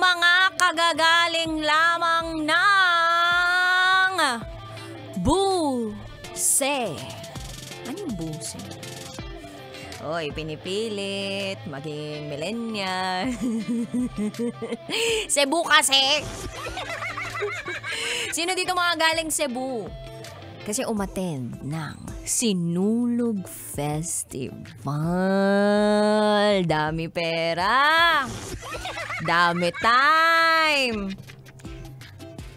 mga kagagaling lamang ng buse. Ano yung buse? Oy, pinipilit maging millennial. Cebu kasi. Sino dito mga galing Cebu? Kasi umattend ng Sinulog Festival. Dami pera. Dami time.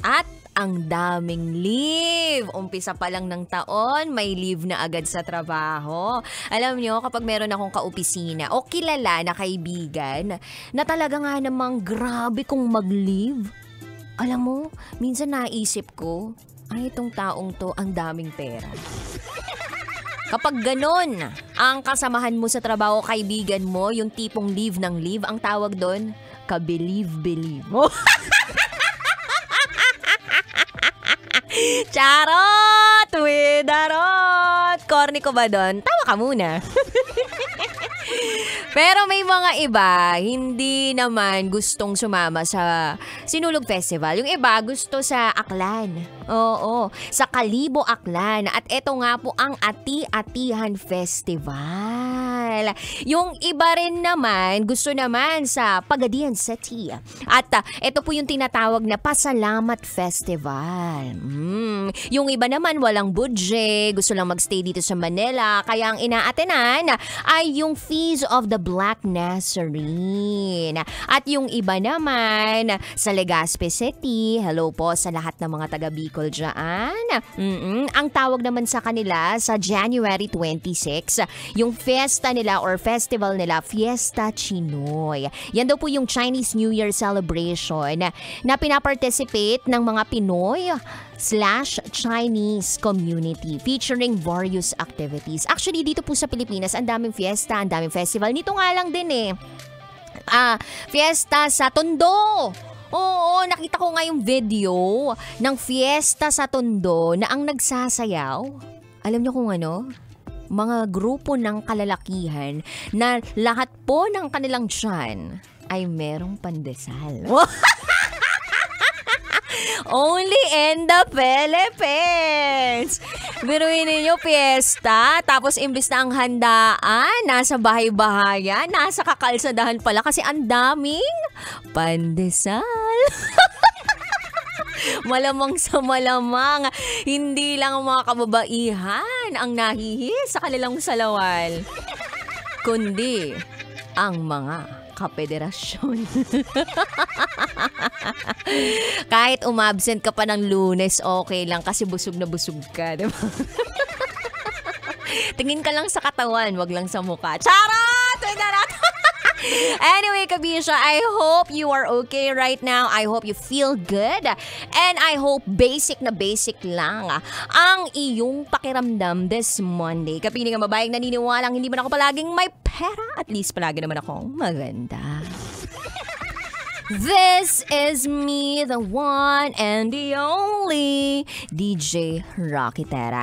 At ang daming leave. Umpisa pa lang ng taon, may leave na agad sa trabaho. Alam nyo, kapag meron akong kaopisina o kilala na kaibigan na talaga nga namang grabe kong mag-leave. Alam mo, minsan naisip ko, ay itong taong to, ang daming pera. Kapag ganon, ang kasamahan mo sa trabaho, kaibigan mo, yung tipong leave ng leave, ang tawag doon, ka-believe-believe mo. Charot! Widarot! Corny ko ba doon? Tawa ka muna. Pero may mga iba, hindi naman gustong sumama sa Sinulog Festival. Yung iba gusto sa Aklan. Oo, sa Kalibo, Aklan. At eto nga po ang Ati-Atihan Festival. Yung iba rin naman, gusto naman sa Pagadian City. At eto po yung tinatawag na Pasalamat Festival. Yung iba naman walang budget, gusto lang magstay dito sa Manila. Kaya ang inaatenan ay yung Feast of the Black Nazarene. At yung iba naman sa Legazpi City, hello po sa lahat ng mga taga Bicol dyan. Ang tawag naman sa kanila sa January 26, yung fiesta nila or festival nila, Fiesta Chinoy. Yan daw po yung Chinese New Year celebration na pinaparticipate ng mga Pinoy /Chinese community featuring various activities. Actually, dito po sa Pilipinas, ang daming fiesta, ang daming festival. Nito nga lang din fiesta sa Tondo. Oo, nakita ko nga yung video ng fiesta sa Tondo na ang nagsasayaw. Alam niyo kung ano? Mga grupo ng kalalakihan na lahat po ng kanilang tiyan ay merong pandesal. Only in the Philippines. Biruin ninyo, fiesta. Tapos imbis na ang handaan, nasa bahay-bahayan, nasa kakalsadahan pala kasi ang daming pandesal. Malamang sa malamang, hindi lang ang mga kababaihan ang nahihi sa kanilang salawal, kundi ang mga kapederasyon. Kahit umabsent ka pa ng Lunes, okay lang kasi busog na busog ka, diba? Tingin ka lang sa katawan, wag lang sa mukha. Charot! Anyway, Kabisha, I hope you are okay right now. I hope you feel good. And I hope basic na basic lang ang iyong pakiramdam this Monday. Kapiling ang babaeng naniniwalang hindi man ako palaging may pera. At least palagi naman akong maganda. This is me, the one and the only DJ Rocky Tera.